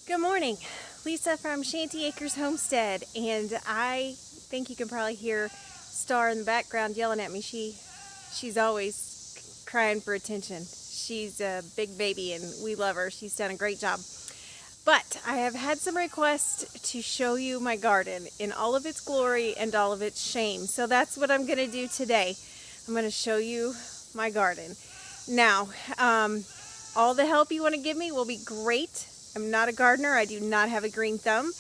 Good morning, Lisa from Shanty Acres Homestead, and I think you can probably hear Star in the background yelling at me. She's always crying for attention. She's a big baby and we love her. She's done a great job. But I have had some requests to show you my garden in all of its glory and all of its shame. So that's what I'm going to do today. I'm going to show you my garden. Now, all the help you want to give me will be great. I'm not a gardener. I do not have a green thumb,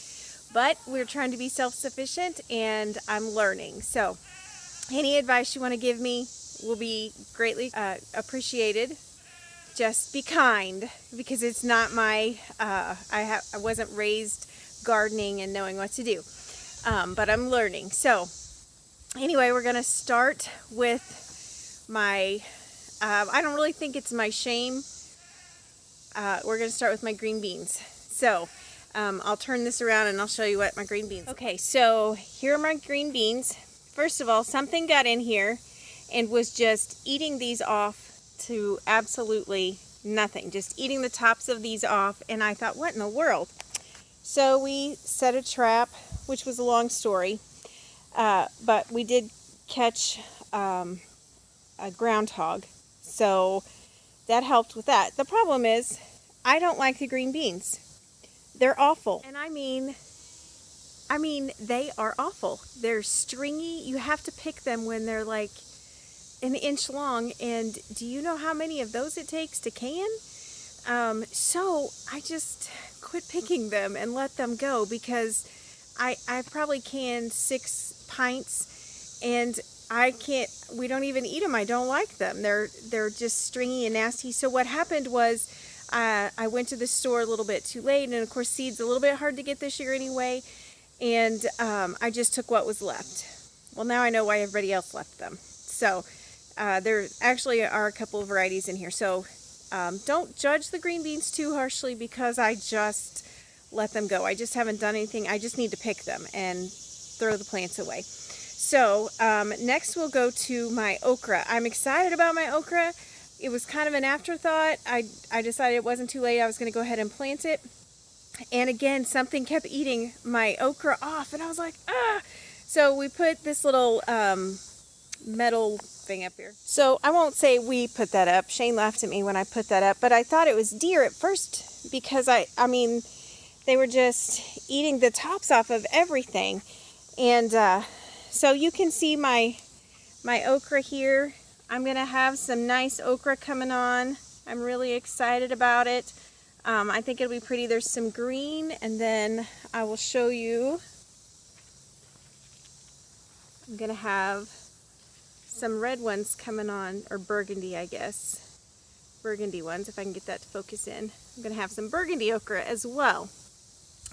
but we're trying to be self-sufficient and I'm learning. So any advice you want to give me will be greatly appreciated. Just be kind, because it's not my, I wasn't raised gardening and knowing what to do, but I'm learning. So anyway, we're going to start with my, I don't really think it's my shame. We're going to start with my green beans. So I'll turn this around and I'll show you what my green beans are. Okay, so here are my green beans. First of all, something got in here and was just eating these off to absolutely nothing. Just eating the tops of these off, and I thought, what in the world? So we set a trap, which was a long story, but we did catch a groundhog. So that helped with that. The problem is, I don't like the green beans. They're awful. And I mean, they are awful. They're stringy. You have to pick them when they're like an inch long. And do you know how many of those it takes to can? So I just quit picking them and let them go, because I probably canned 6 pints and we don't even eat them. I don't like them. They're just stringy and nasty. So what happened was I went to the store a little bit too late, and of course seeds a little bit hard to get this year anyway, and I just took what was left. Well, now I know why everybody else left them. So there actually are a couple of varieties in here. So don't judge the green beans too harshly, because I just let them go. I just haven't done anything. I just need to pick them and throw the plants away. So next we'll go to my okra. I'm excited about my okra. It was kind of an afterthought. I decided it wasn't too late. I was going to go ahead and plant it. And again, something kept eating my okra off, and I was like, ah! So we put this little metal thing up here. So I won't say we put that up. Shane laughed at me when I put that up, but I thought it was deer at first, because I mean, they were just eating the tops off of everything. And so you can see my okra here. I'm going to have some nice okra coming on. I'm really excited about it. I think it'll be pretty. There's some green, and then I will show you. I'm going to have some red ones coming on, or burgundy, I guess. Burgundy ones, if I can get that to focus in. I'm going to have some burgundy okra as well.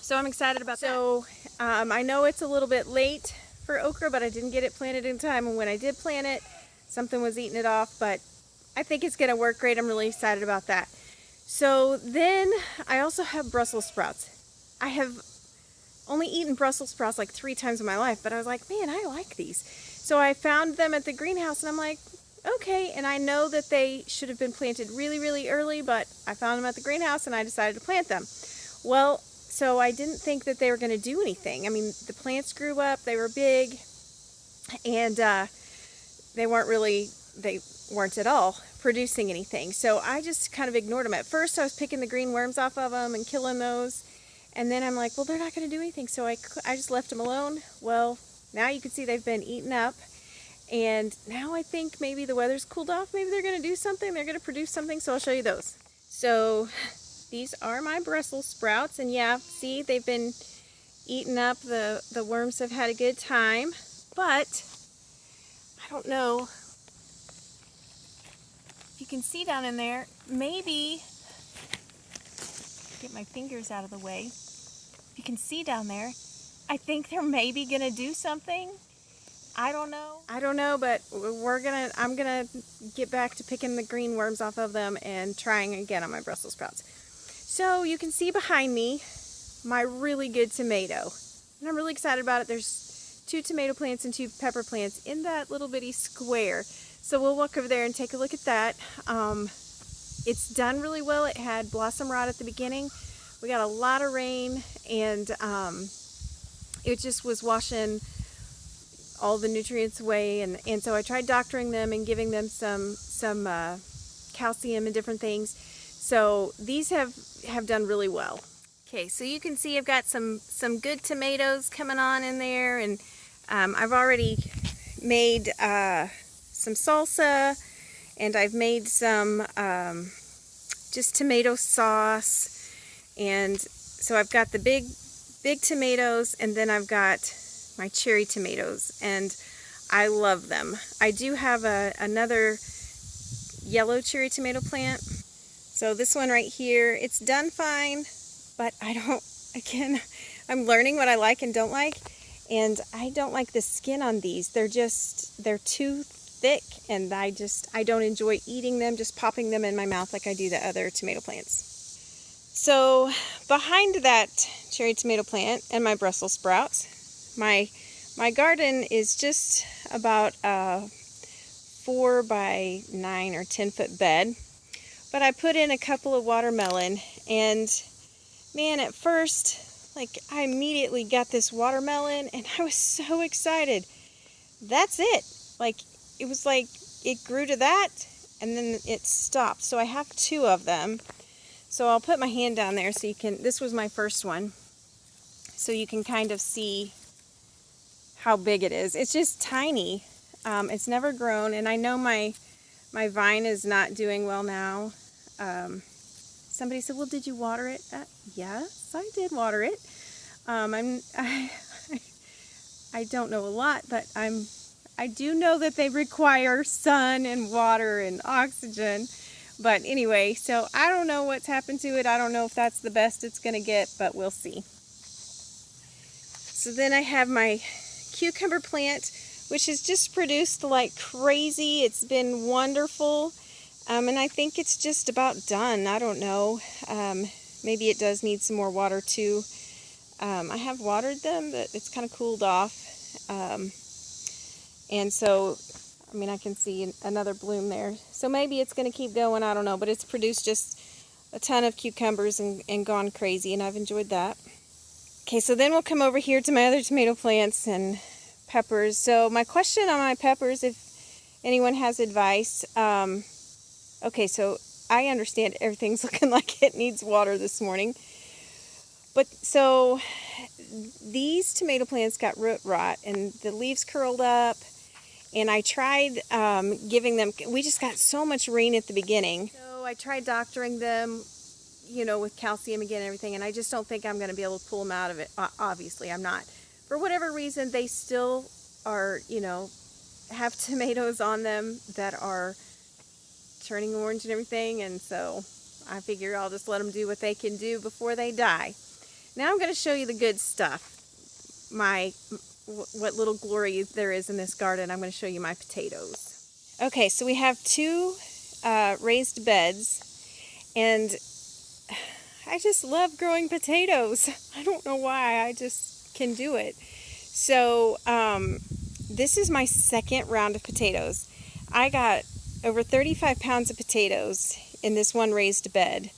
So I'm excited about that. So I know it's a little bit late for okra, but I didn't get it planted in time, and when I did plant it, something was eating it off, but I think it's going to work great. I'm really excited about that. So then I also have Brussels sprouts. I have only eaten Brussels sprouts like 3 times in my life, but I was like, man, I like these. So I found them at the greenhouse, and I'm like, okay, and I know that they should have been planted really, really early, but I found them at the greenhouse and I decided to plant them. Well, so I didn't think that they were going to do anything. I mean, the plants grew up, they were big, and they weren't at all producing anything. So I just kind of ignored them. At first I was picking the green worms off of them and killing those, and then I'm like, well, they're not going to do anything, so I just left them alone. Well, now you can see they've been eaten up, and now I think maybe the weather's cooled off. Maybe they're going to do something. They're going to produce something, so I'll show you those. So these are my Brussels sprouts, and yeah, see, they've been eaten up. The worms have had a good time, but I don't know if you can see down in there. Maybe get my fingers out of the way. If you can see down there, I think they're maybe gonna do something. I don't know, but I'm gonna get back to picking the green worms off of them and trying again on my Brussels sprouts. So you can see behind me my really good tomato, and I'm really excited about it. There's 2 tomato plants and 2 pepper plants in that little bitty square. So we'll walk over there and take a look at that. It's done really well. It had blossom rot at the beginning, We got a lot of rain, and it just was washing all the nutrients away, and so I tried doctoring them and giving them some calcium and different things. So these have done really well. Okay, so you can see I've got some good tomatoes coming on in there, and I've already made some salsa, and I've made some just tomato sauce. And so I've got the big tomatoes, and then I've got my cherry tomatoes, and I love them. I do have another yellow cherry tomato plant. So this one right here, it's done fine, but I'm learning what I like and don't like, and I don't like the skin on these. They're too thick, and I don't enjoy eating them, just popping them in my mouth like I do the other tomato plants. So behind that cherry tomato plant and my Brussels sprouts, my garden is just about a 4 by 9 or 10 foot bed. But I put in a couple of watermelon, and man, at first, I immediately got this watermelon, and I was so excited. That's it. It was like it grew to that, and then it stopped. So I have 2 of them. So I'll put my hand down there so you can, this was my first one, so you can kind of see how big it is. It's just tiny. It's never grown, and I know my vine is not doing well now. Somebody said, well, did you water it? Yes, I did water it. I don't know a lot, but I do know that they require sun and water and oxygen. But anyway, so I don't know what's happened to it. I don't know if that's the best it's going to get, but we'll see. So then I have my cucumber plant, which has just produced like crazy. It's been wonderful. And I think it's just about done. I don't know. Maybe it does need some more water too. I have watered them, but it's kind of cooled off. And so, I can see another bloom there. So maybe it's going to keep going, I don't know. But it's produced just a ton of cucumbers and gone crazy, and I've enjoyed that. Okay, so then we'll come over here to my other tomato plants and peppers. So my question on my peppers, if anyone has advice, okay, so I understand everything's looking like it needs water this morning. But so these tomato plants got root rot, and the leaves curled up. And I tried giving them, we just got so much rain at the beginning. So I tried doctoring them, with calcium again and everything, and I just don't think I'm going to be able to pull them out of it. Obviously, I'm not. For whatever reason, they still are, have tomatoes on them that are turning orange and everything, and so I figure I'll just let them do what they can do before they die. Now I'm going to show you the good stuff. What little glory there is in this garden. I'm going to show you my potatoes. Okay, so we have 2 raised beds, and I just love growing potatoes. I don't know why, I just can do it. So this is my second round of potatoes. I got over 35 pounds of potatoes in this one raised bed,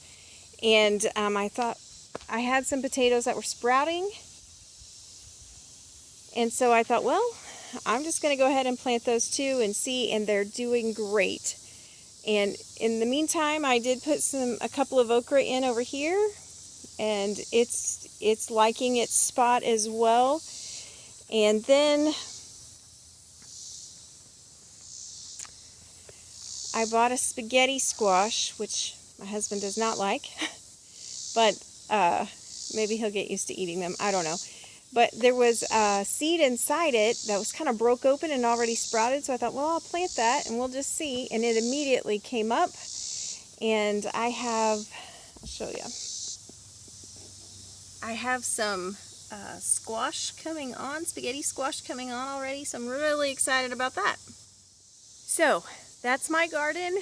and I thought I had some potatoes that were sprouting. And so I thought, well, I'm just going to go ahead and plant those too and see, and they're doing great. And in the meantime, I did put a couple of okra in over here, and it's liking its spot as well. And then I bought a spaghetti squash, which my husband does not like, but maybe he'll get used to eating them. I don't know. But there was a seed inside it that was kind of broke open and already sprouted. So I thought, well, I'll plant that and we'll just see. And it immediately came up. And I'll show you. I have some squash coming on, spaghetti squash coming on already. So I'm really excited about that. So that's my garden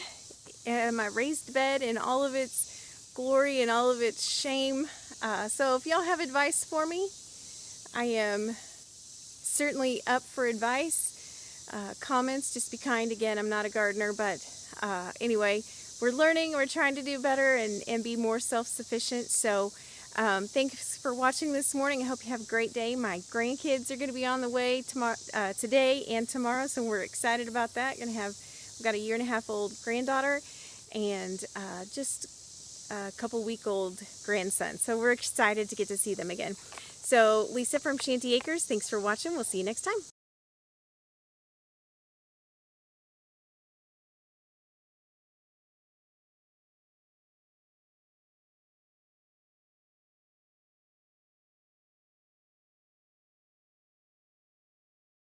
and my raised bed in all of its glory and all of its shame. So if y'all have advice for me, I am certainly up for advice, comments. Just be kind. Again, I'm not a gardener, but anyway, we're learning. We're trying to do better and be more self-sufficient. So Thanks for watching this morning. I hope you have a great day. My grandkids are going to be on the way tomorrow, today and tomorrow, so we're excited about that. We've got a 1.5-year-old granddaughter and just a couple-week-old grandson. So we're excited to get to see them again. So Lisa from Shanty Acres, thanks for watching. We'll see you next time.